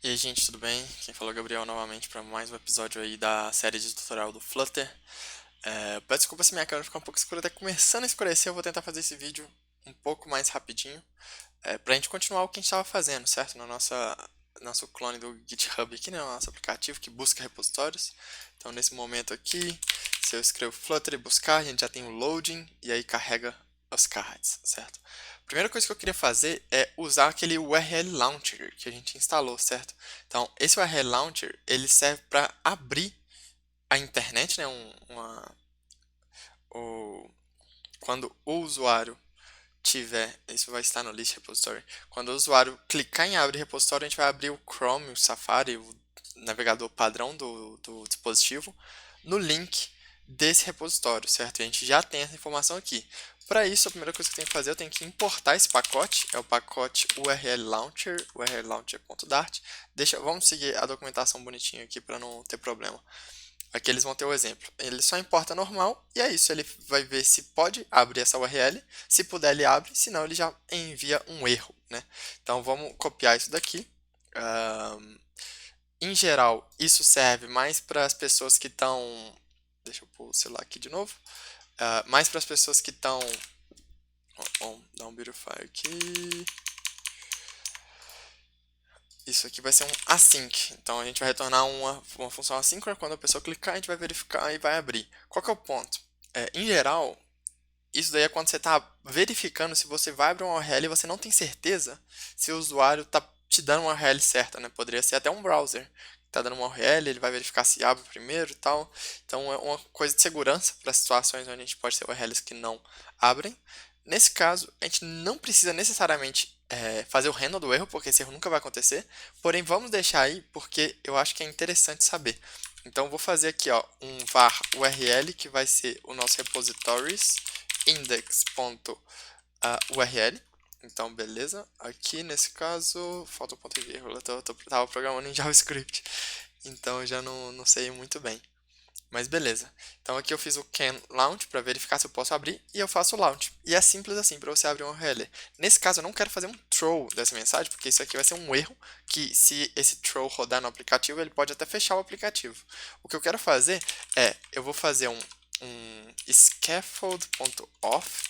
E aí, gente, tudo bem? Quem falou é o Gabriel novamente para mais um episódio aí da série de tutorial do Flutter. Peço desculpa se minha câmera ficar um pouco escura, tá começando a escurecer, eu vou tentar fazer esse vídeo um pouco mais rapidinho, pra gente continuar o que a gente estava fazendo, certo? No nosso clone do GitHub aqui, né? No nosso aplicativo que busca repositórios. Então, nesse momento aqui, se eu escrevo Flutter e buscar, a gente já tem o loading e aí carrega os cards, certo? A primeira coisa que eu queria fazer é usar aquele URL Launcher que a gente instalou, certo? Então, esse URL Launcher, ele serve para abrir a internet, né? O, quando o usuário tiver, isso vai estar no list repository, quando o usuário clicar em abrir repositório, a gente vai abrir o Chrome, o Safari, o navegador padrão do dispositivo, no link desse repositório, certo? E a gente já tem essa informação aqui. Para isso, a primeira coisa que eu tenho que fazer, eu tenho que importar esse pacote, é o pacote URL Launcher, urllauncher.dart. Vamos seguir a documentação bonitinho aqui para não ter problema. Aqui eles vão ter o exemplo. Ele só importa normal e é isso. Ele vai ver se pode abrir essa URL. Se puder, ele abre. Se não, ele já envia um erro, né? Então vamos copiar isso daqui. Em geral, isso serve mais para as pessoas que estão. Deixa eu pôr o celular aqui de novo. Mais para as pessoas que estão. Dá um beautify aqui. Isso aqui vai ser um async. Então a gente vai retornar uma função assíncrona. Quando a pessoa clicar, a gente vai verificar e vai abrir. Qual que é o ponto? Em geral, isso daí é quando você está verificando se você vai abrir uma URL e você não tem certeza se o usuário está te dando uma URL certa, né? Poderia ser até um browser que está dando uma URL, ele vai verificar se abre primeiro e tal. Então é uma coisa de segurança para situações onde a gente pode ter URLs que não abrem. Nesse caso, a gente não precisa necessariamente fazer o handle do erro, porque esse erro nunca vai acontecer. Porém, vamos deixar aí porque eu acho que é interessante saber. Então, vou fazer aqui ó, um var URL, que vai ser o nosso repositories index.url. Então, beleza. Aqui, nesse caso, falta um ponto e vírgula. Eu tava programando em JavaScript, então eu já não sei muito bem. Mas beleza. Então aqui eu fiz o can launch para verificar se eu posso abrir e eu faço o launch. E é simples assim para você abrir um URL. Nesse caso eu não quero fazer um throw dessa mensagem, porque isso aqui vai ser um erro que se esse throw rodar no aplicativo, ele pode até fechar o aplicativo. O que eu quero fazer eu vou fazer um scaffold.off,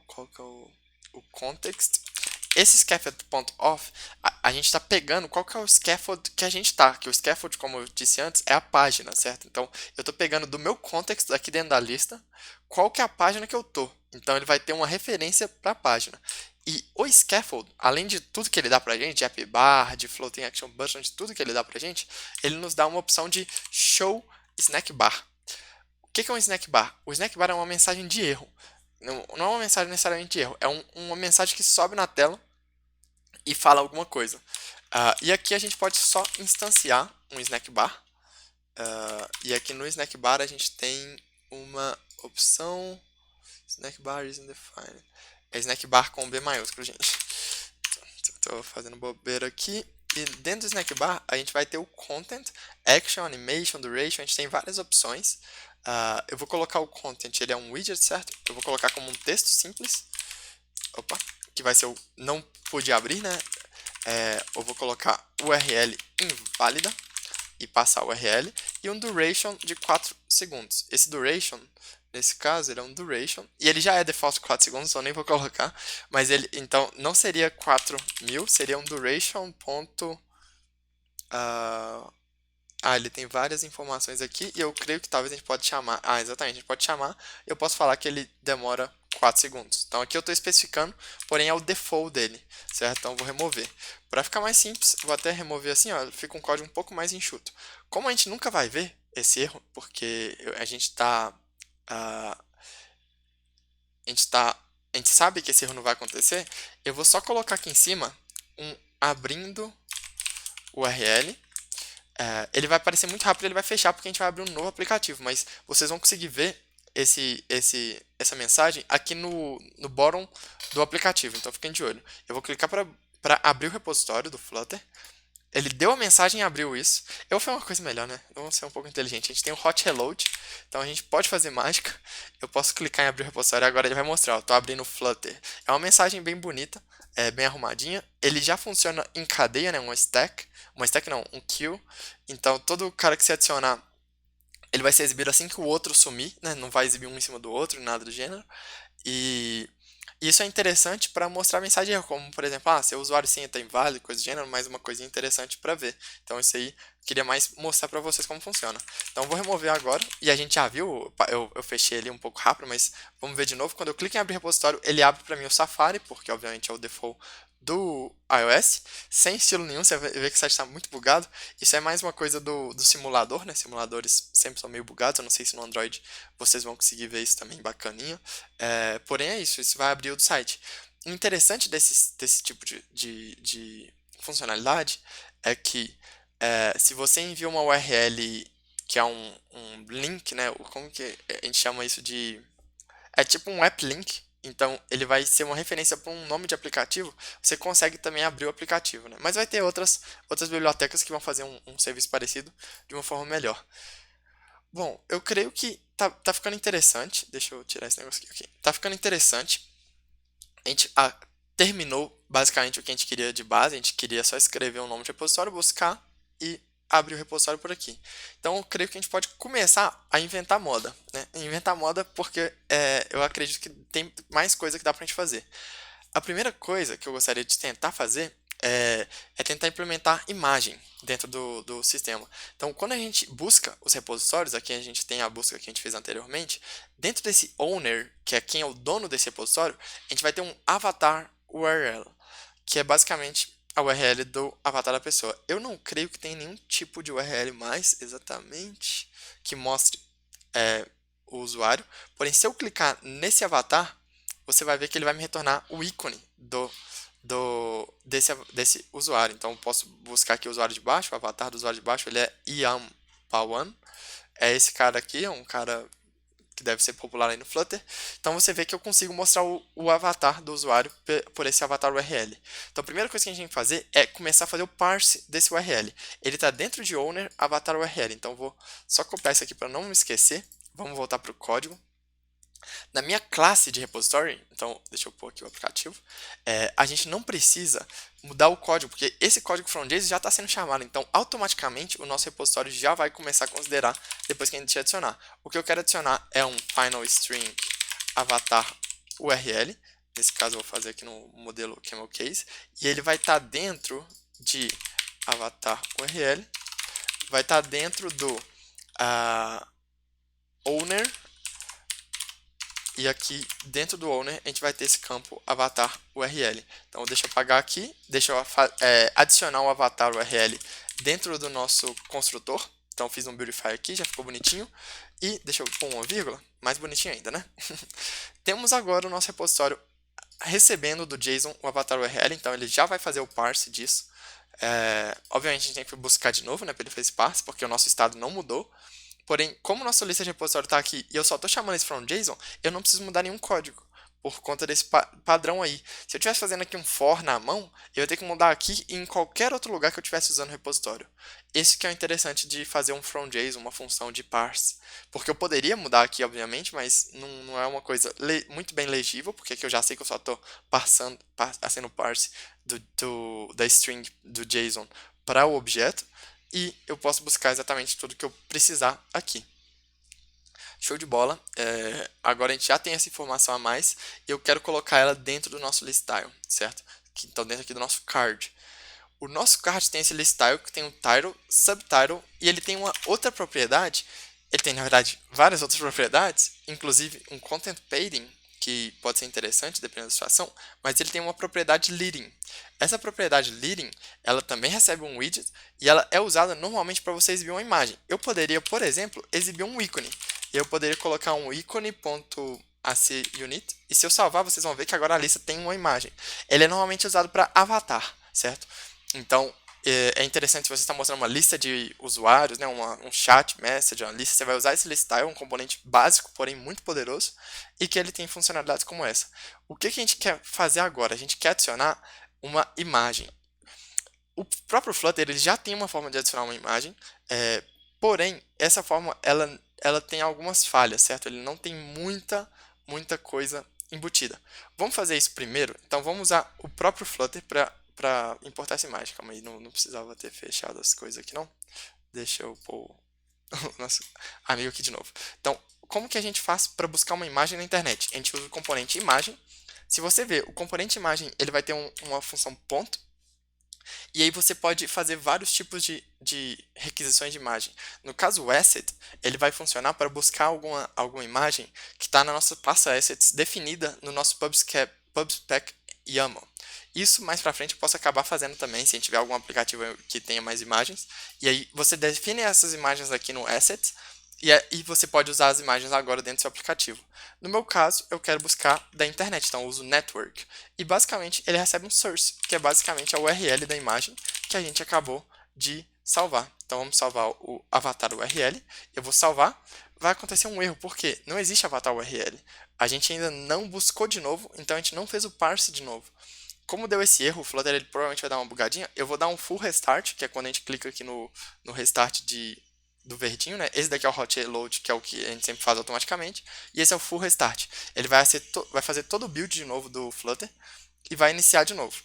qual que é o context. Esse scaffold.off, a gente está pegando qual que é o scaffold que a gente está. Que o scaffold, como eu disse antes, é a página, certo? Então, eu estou pegando do meu context aqui dentro da lista, qual que é a página que eu estou. Então, ele vai ter uma referência para a página. E o scaffold, além de tudo que ele dá pra gente, de app bar, de floating action button, de tudo que ele dá pra gente, ele nos dá uma opção de show snack bar. O que é um snack bar? O snack bar é uma mensagem de erro. Não é uma mensagem necessariamente de erro, é uma mensagem que sobe na tela e fala alguma coisa. E aqui a gente pode só instanciar um snack bar. E aqui no snack bar a gente tem uma opção. Snack bar isn't defined. É snack bar com B maiúsculo, gente. Estou fazendo bobeira aqui. E dentro do snack bar a gente vai ter o content, action, animation, duration. A gente tem várias opções. Eu vou colocar o content, ele é um widget, certo? Eu vou colocar como um texto simples. Opa, que vai ser o não pude abrir, né? Eu vou colocar URL inválida e passar o URL e um duration de 4 segundos. Esse duration, nesse caso, ele é um duration e ele já é default 4 segundos, então nem vou colocar, mas ele então não seria 4000, seria um duration ponto, ele tem várias informações aqui e eu creio que talvez a gente pode chamar. Exatamente, a gente pode chamar e eu posso falar que ele demora 4 segundos. Então aqui eu estou especificando, porém é o default dele, certo? Então eu vou remover. Para ficar mais simples, vou até remover assim, ó, fica um código um pouco mais enxuto. Como a gente nunca vai ver esse erro, porque a gente está. A gente sabe que esse erro não vai acontecer, eu vou só colocar aqui em cima um abrindo URL. Ele vai aparecer muito rápido, ele vai fechar porque a gente vai abrir um novo aplicativo, mas vocês vão conseguir ver essa mensagem aqui no bottom do aplicativo, então fiquem de olho. Eu vou clicar para abrir o repositório do Flutter. Ele deu a mensagem e abriu isso. Eu vou fazer uma coisa melhor, né? Vamos ser um pouco inteligente. A gente tem o hot reload, então a gente pode fazer mágica. Eu posso clicar em abrir o repositório e agora ele vai mostrar. Eu estou abrindo o Flutter. É uma mensagem bem bonita. bem arrumadinha. Ele já funciona em cadeia, né? Uma stack não, um queue. Então todo cara que se adicionar, ele vai ser exibido assim que o outro sumir, né? Não vai exibir um em cima do outro, nada do gênero. E isso é interessante para mostrar mensagem de erro, como por exemplo, seu usuário sim está inválido, coisa do gênero, mas uma coisinha interessante para ver. Então isso aí eu queria mais mostrar para vocês como funciona. Então eu vou remover agora, e a gente já viu, eu fechei ele um pouco rápido, mas vamos ver de novo. Quando eu clico em abrir repositório, ele abre para mim o Safari, porque obviamente é o default do iOS, sem estilo nenhum, você vê que o site está muito bugado. Isso é mais uma coisa do simulador, né? Simuladores sempre são meio bugados, eu não sei se no Android vocês vão conseguir ver isso também bacaninha. Porém é isso vai abrir o site. O interessante desse tipo de funcionalidade é que se você envia uma URL que é um link, né? Como que a gente chama isso de... É tipo um app link, então ele vai ser uma referência para um nome de aplicativo, você consegue também abrir o aplicativo, né? Mas vai ter outras bibliotecas que vão fazer um serviço parecido de uma forma melhor. Bom, eu creio que tá ficando interessante. Deixa eu tirar esse negócio aqui. Ok. Tá ficando interessante. A gente terminou basicamente o que a gente queria de base. A gente queria só escrever um nome de repositório, buscar e abrir o repositório por aqui. Então eu creio que a gente pode começar a inventar moda, né? Inventar moda porque eu acredito que tem mais coisa que dá pra gente fazer. A primeira coisa que eu gostaria de tentar fazer é tentar implementar imagem dentro do sistema. Então, quando a gente busca os repositórios, aqui a gente tem a busca que a gente fez anteriormente, dentro desse owner, que é quem é o dono desse repositório, a gente vai ter um avatar URL, que é basicamente a URL do avatar da pessoa. Eu não creio que tenha nenhum tipo de URL mais exatamente que mostre o usuário, porém, se eu clicar nesse avatar, você vai ver que ele vai me retornar o ícone desse usuário. Então, eu posso buscar aqui o usuário de baixo, o avatar do usuário de baixo, ele é Ian Pawan. É esse cara aqui, é um cara que deve ser popular aí no Flutter. Então, você vê que eu consigo mostrar o avatar do usuário por esse avatar URL. Então, a primeira coisa que a gente tem que fazer é começar a fazer o parse desse URL. Ele está dentro de owner avatar URL. Então, eu vou só copiar isso aqui para não me esquecer. Vamos voltar para o código. Na minha classe de repository, então deixa eu pôr aqui o aplicativo, a gente não precisa mudar o código, porque esse código from JSON já está sendo chamado, então automaticamente o nosso repositório já vai começar a considerar depois que a gente adicionar. O que eu quero adicionar é um final string avatar URL, nesse caso eu vou fazer aqui no modelo camel case, e ele vai estar dentro de avatar URL, vai estar dentro do owner. E aqui dentro do owner a gente vai ter esse campo avatar URL. Então deixa eu apagar aqui, deixa eu adicionar o avatar URL dentro do nosso construtor. Então fiz um beautify aqui, já ficou bonitinho. E deixa eu pôr uma vírgula, mais bonitinho ainda, né? Temos agora o nosso repositório recebendo do JSON o avatar URL, então ele já vai fazer o parse disso. Obviamente a gente tem que buscar de novo, né, para ele fazer esse parse, porque o nosso estado não mudou. Porém, como nossa lista de repositório está aqui e eu só estou chamando isso from JSON, eu não preciso mudar nenhum código por conta desse padrão aí. Se eu estivesse fazendo aqui um for na mão, eu ia ter que mudar aqui e em qualquer outro lugar que eu estivesse usando o repositório. Esse que é o interessante de fazer um from JSON, uma função de parse. Porque eu poderia mudar aqui, obviamente, mas não é uma coisa muito bem legível, porque aqui eu já sei que eu só estou fazendo parse da string do JSON para o objeto. E eu posso buscar exatamente tudo que eu precisar aqui. Show de bola. Agora a gente já tem essa informação a mais e eu quero colocar ela dentro do nosso list style, certo? Então dentro aqui do nosso card. O nosso card tem esse list style que tem um title, subtitle e ele tem uma outra propriedade. Ele tem, na verdade, várias outras propriedades, inclusive um content padding, que pode ser interessante dependendo da situação, mas ele tem uma propriedade leading. Essa propriedade leading, ela também recebe um widget e ela é usada normalmente para você exibir uma imagem. Eu poderia, por exemplo, exibir um ícone. Eu poderia colocar um ícone.acunit e se eu salvar, vocês vão ver que agora a lista tem uma imagem. Ele é normalmente usado para avatar, certo? Então, é interessante se você está mostrando uma lista de usuários, né, um chat, message, uma lista, você vai usar esse list style, um componente básico, porém muito poderoso, e que ele tem funcionalidades como essa. O que a gente quer fazer agora? A gente quer adicionar uma imagem. O próprio Flutter ele já tem uma forma de adicionar uma imagem, porém, essa forma ela tem algumas falhas, certo? Ele não tem muita coisa embutida. Vamos fazer isso primeiro? Então vamos usar o próprio Flutter para importar essa imagem. Calma aí, não precisava ter fechado as coisas aqui não. Deixa eu pôr o nosso amigo aqui de novo. Então, como que a gente faz para buscar uma imagem na internet? A gente usa o componente imagem. Se você ver, o componente imagem ele vai ter uma função ponto, e aí você pode fazer vários tipos de requisições de imagem. No caso, o asset, ele vai funcionar para buscar alguma imagem que está na nossa pasta assets definida no nosso PubSpec YAML. Isso mais para frente eu posso acabar fazendo também, se a gente tiver algum aplicativo que tenha mais imagens. E aí você define essas imagens aqui no assets, e aí você pode usar as imagens agora dentro do seu aplicativo. No meu caso, eu quero buscar da internet, então eu uso network. E basicamente ele recebe um source, que é basicamente a URL da imagem que a gente acabou de salvar. Então vamos salvar o avatar URL. Eu vou salvar. Vai acontecer um erro, porque não existe avatar URL. A gente ainda não buscou de novo, então a gente não fez o parse de novo. Como deu esse erro, o Flutter ele provavelmente vai dar uma bugadinha. Eu vou dar um full restart, que é quando a gente clica aqui no restart do verdinho, né? Esse daqui é o hot reload, que é o que a gente sempre faz automaticamente. E esse é o full restart. Ele vai fazer todo o build de novo do Flutter e vai iniciar de novo.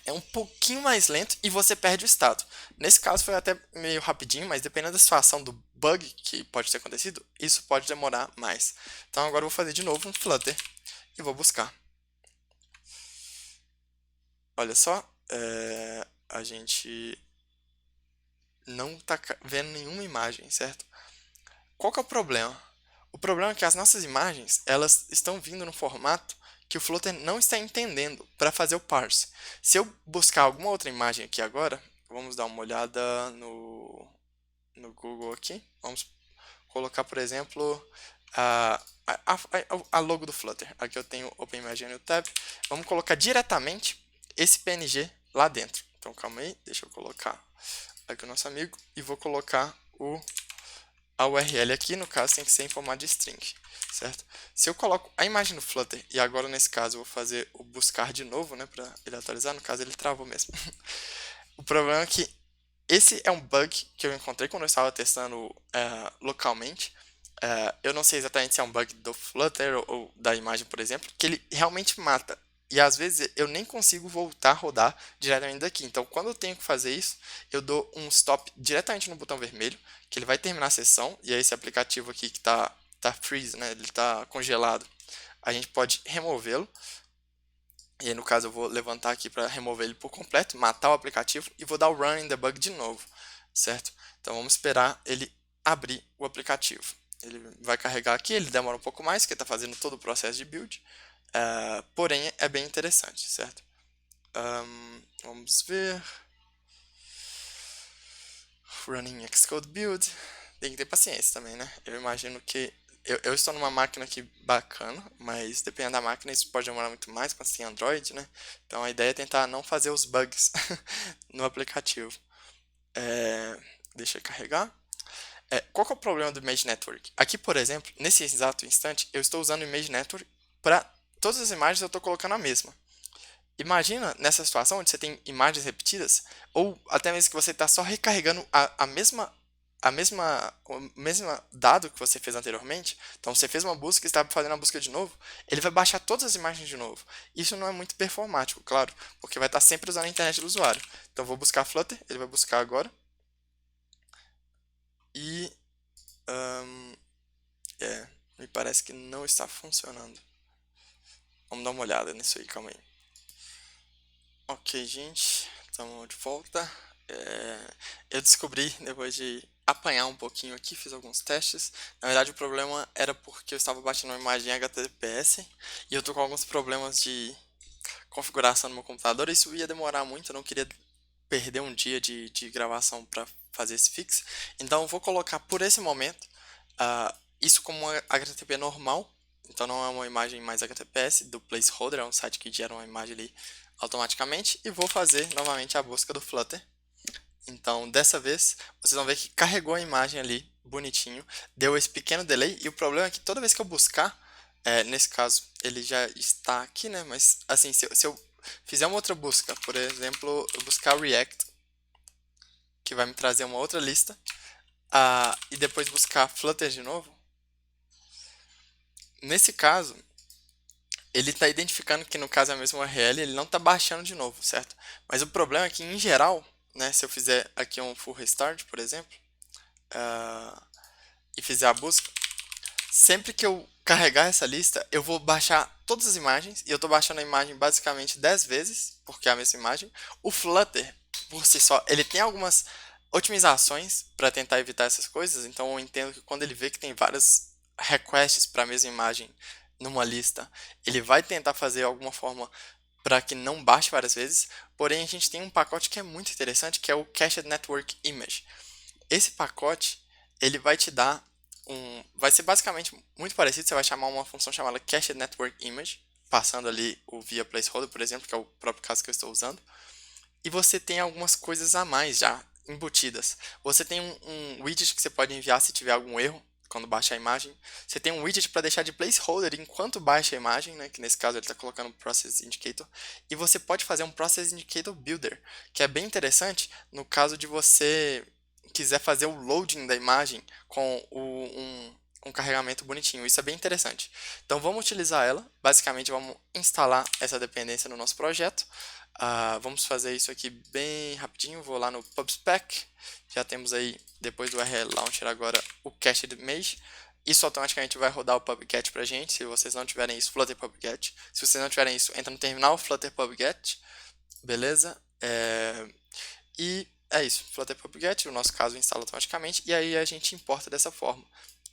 É um pouquinho mais lento e você perde o estado. Nesse caso foi até meio rapidinho, mas dependendo da situação do bug que pode ter acontecido, isso pode demorar mais. Então agora eu vou fazer de novo um Flutter e vou buscar. Olha só, a gente não está vendo nenhuma imagem, certo? Qual que é o problema? O problema é que as nossas imagens, elas estão vindo no formato que o Flutter não está entendendo para fazer o parse. Se eu buscar alguma outra imagem aqui agora, vamos dar uma olhada no Google aqui. Vamos colocar, por exemplo, a logo do Flutter. Aqui eu tenho OpenImage no tab. Vamos colocar diretamente esse PNG lá dentro. Então, calma aí, deixa eu colocar aqui o nosso amigo e vou colocar a URL aqui, no caso, tem que ser em formato de string, certo? Se eu coloco a imagem no Flutter, e agora nesse caso eu vou fazer o buscar de novo, né, para ele atualizar, no caso ele travou mesmo. O problema é que esse é um bug que eu encontrei quando eu estava testando localmente. Eu não sei exatamente se é um bug do Flutter ou da imagem, por exemplo, que ele realmente mata. E às vezes eu nem consigo voltar a rodar diretamente daqui. Então, quando eu tenho que fazer isso, eu dou um stop diretamente no botão vermelho, que ele vai terminar a sessão. E aí esse aplicativo aqui que tá freeze, né? Ele está congelado. A gente pode removê-lo. E aí, no caso, eu vou levantar aqui para remover ele por completo, matar o aplicativo e vou dar o run in debug de novo, certo? Então, vamos esperar ele abrir o aplicativo. Ele vai carregar aqui, ele demora um pouco mais, porque está fazendo todo o processo de build, porém é bem interessante, certo? Vamos ver. Running Xcode build. Tem que ter paciência também, né? Eu imagino que eu estou numa máquina aqui bacana, mas dependendo da máquina isso pode demorar muito mais quando tem Android, né? Então a ideia é tentar não fazer os bugs no aplicativo. Deixa eu carregar. Qual que é o problema do Image Network? Aqui, por exemplo, nesse exato instante, eu estou usando o Image Network para todas as imagens eu estou colocando a mesma. Imagina nessa situação onde você tem imagens repetidas, ou até mesmo que você está só recarregando o mesmo dado que você fez anteriormente. Então você fez uma busca e está fazendo a busca de novo, ele vai baixar todas as imagens de novo. Isso não é muito performático, claro, porque vai estar sempre usando a internet do usuário. Então vou buscar Flutter, ele vai buscar agora. E me parece que não está funcionando. Vamos dar uma olhada nisso aí, calma aí. Ok, gente, estamos de volta. Eu descobri, depois de apanhar um pouquinho aqui, fiz alguns testes. Na verdade, o problema era porque eu estava baixando uma imagem HTTPS e eu tô com alguns problemas de configuração no meu computador. Isso ia demorar muito, eu não queria perder um dia de gravação para fazer esse fix. Então, eu vou colocar por esse momento isso como uma HTTP normal. Então, não é uma imagem mais HTTPS do placeholder, é um site que gera uma imagem ali automaticamente. E vou fazer novamente a busca do Flutter. Então, dessa vez, vocês vão ver que carregou a imagem ali, bonitinho, deu esse pequeno delay, e o problema é que toda vez que eu buscar, nesse caso, ele já está aqui, né, mas, assim, se eu fizer uma outra busca, por exemplo, eu buscar React, que vai me trazer uma outra lista, e depois buscar Flutter de novo, nesse caso, ele está identificando que no caso é a mesma URL, ele não está baixando de novo, certo? Mas o problema é que em geral, né, se eu fizer aqui um full restart, por exemplo, e fizer a busca, sempre que eu carregar essa lista, eu vou baixar todas as imagens, e eu estou baixando a imagem basicamente 10 vezes, porque é a mesma imagem. O Flutter, por si só, ele tem algumas otimizações para tentar evitar essas coisas, então eu entendo que quando ele vê que tem várias requests para a mesma imagem numa lista, ele vai tentar fazer alguma forma para que não baixe várias vezes, porém a gente tem um pacote que é muito interessante, que é o Cached Network Image. Esse pacote, ele vai te dar vai ser basicamente muito parecido, você vai chamar uma função chamada Cached Network Image, passando ali o via placeholder, por exemplo, que é o próprio caso que eu estou usando, e você tem algumas coisas a mais já embutidas. Você tem um widget que você pode enviar se tiver algum erro quando baixa a imagem. Você tem um widget para deixar de placeholder enquanto baixa a imagem, né, que nesse caso ele está colocando um Process Indicator. E você pode fazer um Process Indicator Builder, que é bem interessante no caso de você quiser fazer o loading da imagem com um carregamento bonitinho. Isso é bem interessante. Então vamos utilizar ela. Basicamente vamos instalar essa dependência no nosso projeto. Vamos fazer isso aqui bem rapidinho. Vou lá no PubSpec. Já temos aí, depois do URL Launcher, agora o Cached Image. Isso automaticamente vai rodar o PubGet pra gente. Se vocês não tiverem isso, Flutter PubGet. Se vocês não tiverem isso, entra no terminal Flutter PubGet. Beleza? E é isso. Flutter PubGet, no nosso caso, instala automaticamente. E aí a gente importa dessa forma.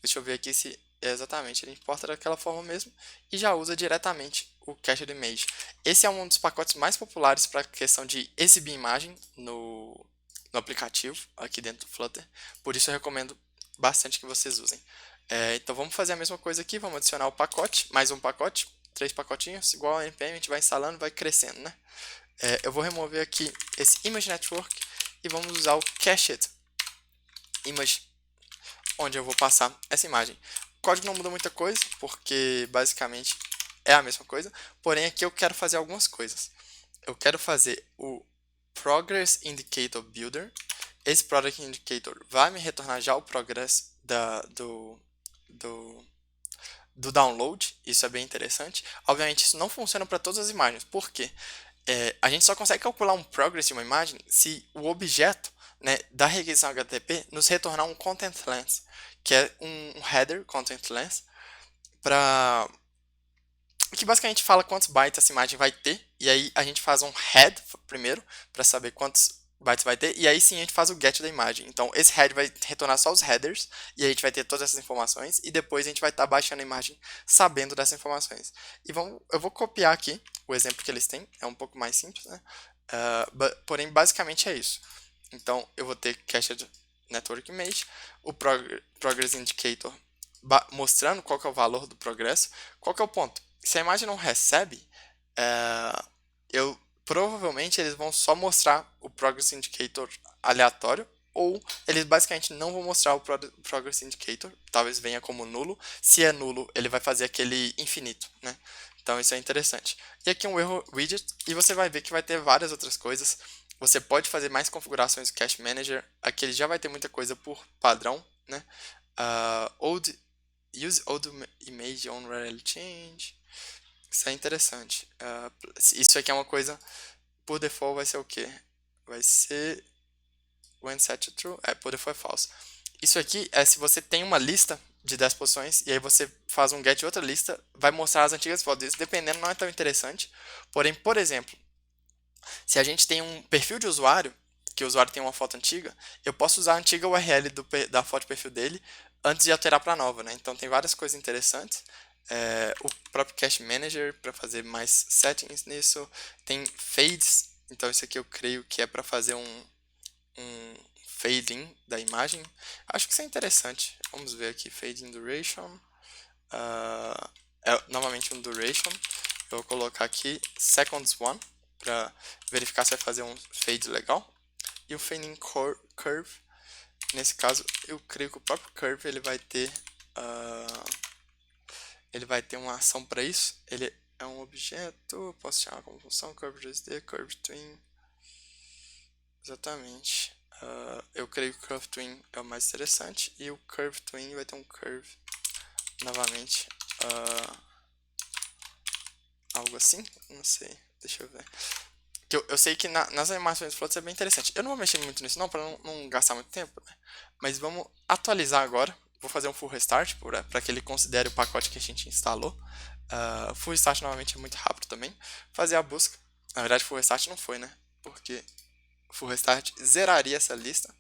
Deixa eu ver aqui se exatamente ele importa daquela forma mesmo. E já usa diretamente o Cached Image. Esse é um dos pacotes mais populares para a questão de exibir imagem no aplicativo, aqui dentro do Flutter. Por isso eu recomendo bastante que vocês usem. Então vamos fazer a mesma coisa aqui, vamos adicionar o pacote, mais um pacote, 3 pacotinhos, igual a npm, a gente vai instalando, vai crescendo, né? Eu vou remover aqui esse Image Network e vamos usar o Cached Image, onde eu vou passar essa imagem. O código não muda muita coisa, porque basicamente é a mesma coisa, porém aqui eu quero fazer algumas coisas. Eu quero fazer o Progress Indicator Builder. Esse Progress Indicator vai me retornar já o progress do download. Isso é bem interessante. Obviamente isso não funciona para todas as imagens. Por quê? A gente só consegue calcular um progress de uma imagem se o objeto, né, da requisição HTTP nos retornar um content length, que é um header content length, que basicamente fala quantos bytes essa imagem vai ter, e aí a gente faz um head primeiro, para saber quantos bytes vai ter, e aí sim a gente faz o get da imagem. Então esse head vai retornar só os headers, e aí a gente vai ter todas essas informações, e depois a gente vai estar baixando a imagem sabendo dessas informações. E eu vou copiar aqui o exemplo que eles têm, é um pouco mais simples, né? Porém basicamente é isso. Então eu vou ter Cached Network Image, o Progress Indicator mostrando qual que é o valor do progresso. Qual que é o ponto? Se a imagem não recebe, provavelmente eles vão só mostrar o Progress Indicator aleatório, ou eles basicamente não vão mostrar o Progress Indicator, talvez venha como nulo. Se é nulo, ele vai fazer aquele infinito, né? Então isso é interessante. E aqui um erro widget, e você vai ver que vai ter várias outras coisas. Você pode fazer mais configurações do Cache Manager. Aqui ele já vai ter muita coisa por padrão, né? Use old image on rarely change. Isso é interessante. Isso aqui é uma coisa, por default vai ser o quê? Vai ser when set to true. Por default é false. Isso aqui é se você tem uma lista de 10 posições e aí você faz um get de outra lista, vai mostrar as antigas fotos. Isso, dependendo, não é tão interessante. Porém, por exemplo, se a gente tem um perfil de usuário, que o usuário tem uma foto antiga, eu posso usar a antiga URL da foto de perfil dele antes de alterar para a nova, né? Então tem várias coisas interessantes. O próprio Cache Manager para fazer mais settings nisso. Tem fades, então isso aqui eu creio que é para fazer um fade in da imagem. Acho que isso é interessante. Vamos ver aqui, fade in duration. Novamente um duration. Eu vou colocar aqui seconds one para verificar se vai fazer um fade legal. E o fade in curve, nesse caso eu creio que o próprio curve ele vai ter uma ação para isso. Ele é um objeto, posso chamar como função curve.js, curve twin. Exatamente. Eu creio que o curve twin é o mais interessante, e o curve twin vai ter um curve novamente algo assim, não sei, deixa eu ver. Que eu sei que nas animações do Flutter é bem interessante. Eu não vou mexer muito nisso não, para não gastar muito tempo, né? Mas vamos atualizar agora. Vou fazer um full restart para que ele considere o pacote que a gente instalou. Full restart novamente é muito rápido também. Fazer a busca. Na verdade, full restart não foi, né? Porque full restart zeraria essa lista.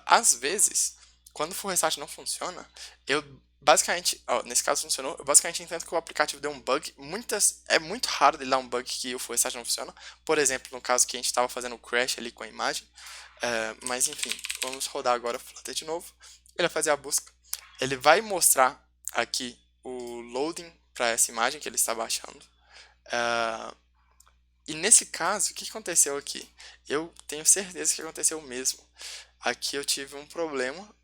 Às vezes, quando o full restart não funciona, eu basicamente, nesse caso funcionou, eu basicamente entendo que o aplicativo deu um bug. É muito raro ele dar um bug que o full restart não funciona. Por exemplo, no caso que a gente estava fazendo o crash ali com a imagem. Mas enfim, vamos rodar agora o Flutter de novo. Ele vai fazer a busca. Ele vai mostrar aqui o loading para essa imagem que ele está baixando. E nesse caso, o que aconteceu aqui? Eu tenho certeza que aconteceu o mesmo. Aqui eu tive um problema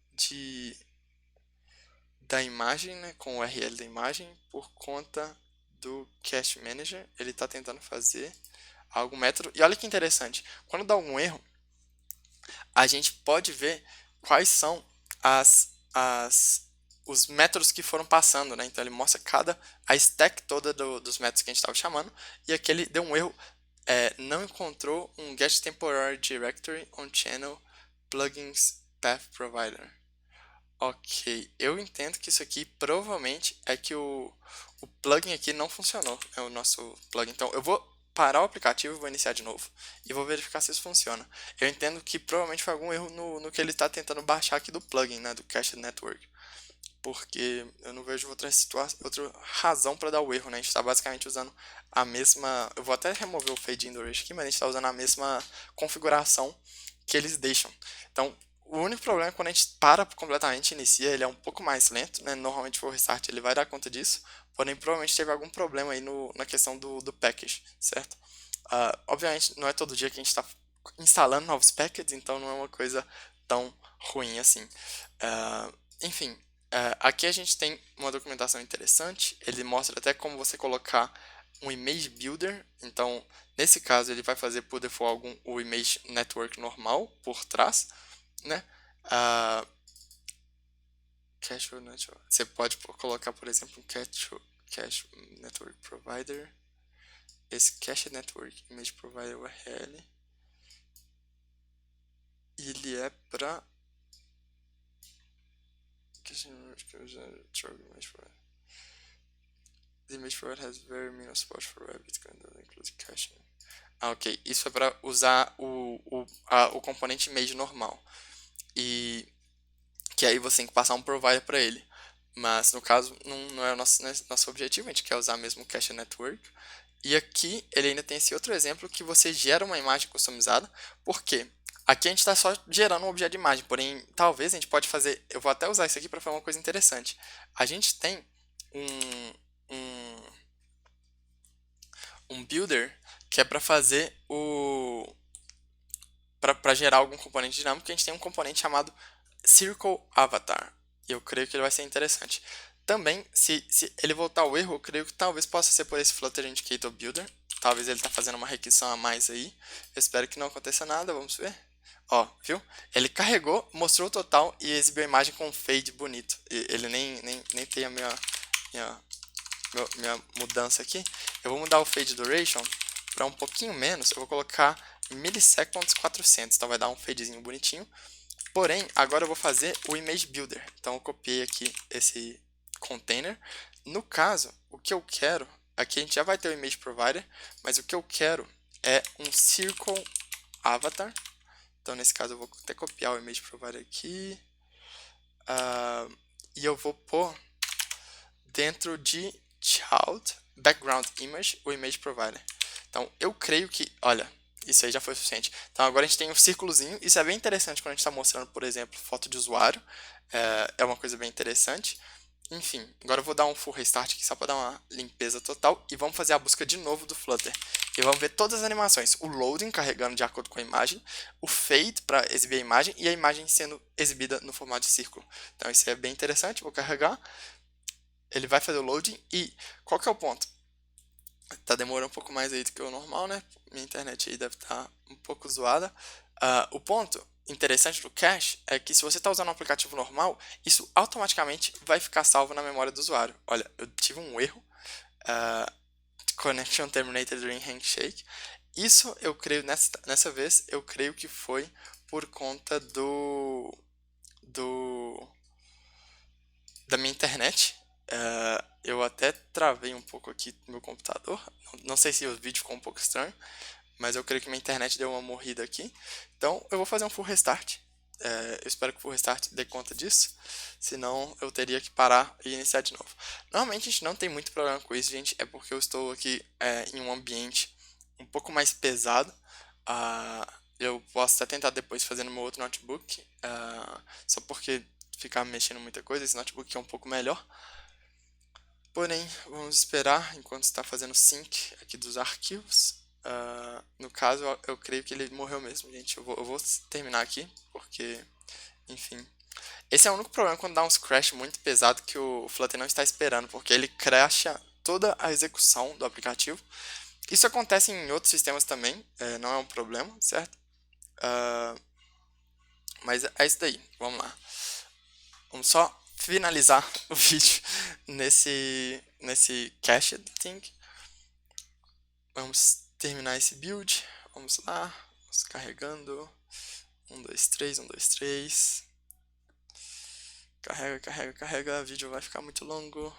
da imagem, né, com o URL da imagem, por conta do Cache Manager. Ele está tentando fazer algum método. E olha que interessante, quando dá algum erro, a gente pode ver quais são os métodos que foram passando, né? Então ele mostra a stack toda dos métodos que a gente estava chamando, e aqui ele deu um erro, não encontrou um get temporary directory on channel plugins path provider. Ok, eu entendo que isso aqui provavelmente é que o plugin aqui não funcionou, é o nosso plugin. Então eu vou parar o aplicativo, vou iniciar de novo e vou verificar se isso funciona. Eu entendo que provavelmente foi algum erro no que ele está tentando baixar aqui do plugin, né, do Cached Network. Porque eu não vejo outra razão para dar o erro, né? A gente está basicamente usando a mesma. Eu vou até remover o fade in duration aqui, mas a gente está usando a mesma configuração que eles deixam. Então, o único problema é quando a gente para completamente e inicia, ele é um pouco mais lento, né? Normalmente o restart ele vai dar conta disso, porém provavelmente teve algum problema aí na questão do package, certo? Obviamente não é todo dia que a gente está instalando novos packages, então não é uma coisa tão ruim assim. Enfim, aqui a gente tem uma documentação interessante, ele mostra até como você colocar um image builder. Então, nesse caso, ele vai fazer por default o image network normal por trás, né? Cache network. Você pode colocar, por exemplo, um cache network provider. Esse cache network image provider URL, ele é para The image provider has very minimal support for Rabbit, doesn't include caching. Ok, isso é para usar o componente image normal. E que aí você tem que passar um provider para ele. Mas no caso não é o nosso objetivo, a gente quer usar mesmo o Cache Network. E aqui ele ainda tem esse outro exemplo que você gera uma imagem customizada. Por quê? Aqui a gente está só gerando um objeto de imagem, porém talvez a gente pode fazer, eu vou até usar isso aqui para fazer uma coisa interessante. A gente tem um builder que é para fazer para gerar algum componente dinâmico, a gente tem um componente chamado Circle Avatar. E eu creio que ele vai ser interessante. Também, se ele voltar ao erro, eu creio que talvez possa ser por esse Flutter Indicator Builder. Talvez ele está fazendo uma requisição a mais aí. Eu espero que não aconteça nada, vamos ver. Ó, viu? Ele carregou, mostrou o total e exibiu a imagem com um fade bonito. Ele nem tem a minha mudança aqui. Eu vou mudar o fade duration para um pouquinho menos. Eu vou colocar milliseconds 400. Então vai dar um fadezinho bonitinho. Porém, agora eu vou fazer o Image Builder. Então eu copiei aqui esse container. No caso, o que eu quero, aqui a gente já vai ter o Image Provider, mas o que eu quero é um Circle Avatar. Então nesse caso eu vou até copiar o Image Provider aqui. E eu vou pôr dentro de Child Background Image o Image Provider. Então eu creio que, olha, isso aí já foi suficiente. Então agora a gente tem um círculozinho. Isso é bem interessante quando a gente está mostrando, por exemplo, foto de usuário. É uma coisa bem interessante. Enfim, agora eu vou dar um full restart aqui só para dar uma limpeza total. E vamos fazer a busca de novo do Flutter. E vamos ver todas as animações. O loading carregando de acordo com a imagem. O fade para exibir a imagem. E a imagem sendo exibida no formato de círculo. Então isso é bem interessante. Vou carregar. Ele vai fazer o loading. E qual que é o ponto? Tá demorando um pouco mais aí do que o normal, né? Minha internet aí deve estar um pouco zoada. O ponto interessante do cache é que se você está usando um aplicativo normal, isso automaticamente vai ficar salvo na memória do usuário. Olha, eu tive um erro. connection terminated during handshake. Isso eu creio, nessa vez, eu creio que foi por conta do da minha internet. Eu até travei um pouco aqui no meu computador. Não sei se o vídeo ficou um pouco estranho, mas eu creio que minha internet deu uma morrida aqui. Então eu vou fazer um full restart. Eu espero que o full restart dê conta disso. Senão eu teria que parar e iniciar de novo. Normalmente a gente não tem muito problema com isso, gente. É porque eu estou aqui em um ambiente um pouco mais pesado. Eu posso até tentar depois fazer no meu outro notebook. Só porque ficar mexendo muita coisa, esse notebook é um pouco melhor. Porém, vamos esperar enquanto está fazendo sync aqui dos arquivos. No caso, eu creio que ele morreu mesmo, gente. Eu vou terminar aqui, porque, enfim. Esse é o único problema quando dá uns crash muito pesado que o Flutter não está esperando, porque ele crasha toda a execução do aplicativo. Isso acontece em outros sistemas também, não é um problema, certo? Mas é isso daí, vamos lá. Vamos só finalizar o vídeo nesse cache thing. Vamos terminar esse build. Vamos lá. Vamos carregando. 1, 2, 3, 1, 2, 3. Carrega, carrega, carrega. O vídeo vai ficar muito longo.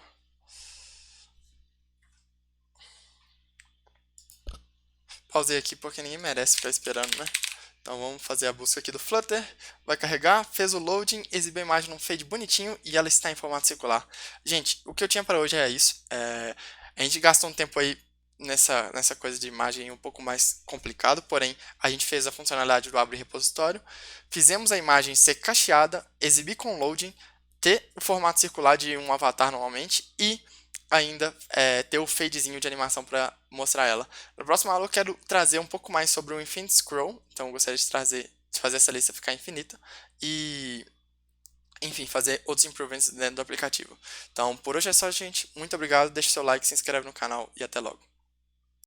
Pausei aqui porque ninguém merece ficar esperando, né? Então vamos fazer a busca aqui do Flutter. Vai carregar, fez o loading, exibiu a imagem num fade bonitinho e ela está em formato circular. Gente, o que eu tinha para hoje é isso. A gente gastou um tempo aí nessa coisa de imagem um pouco mais complicado, porém a gente fez a funcionalidade do abre repositório, fizemos a imagem ser cacheada, exibir com loading, ter o formato circular de um avatar normalmente e ainda ter o fadezinho de animação para mostrar ela. Na próxima aula eu quero trazer um pouco mais sobre o Infinite Scroll, então eu gostaria de fazer essa lista ficar infinita e, enfim, fazer outros improvements dentro do aplicativo. Então, por hoje é só, gente. Muito obrigado, deixe seu like, se inscreve no canal e até logo.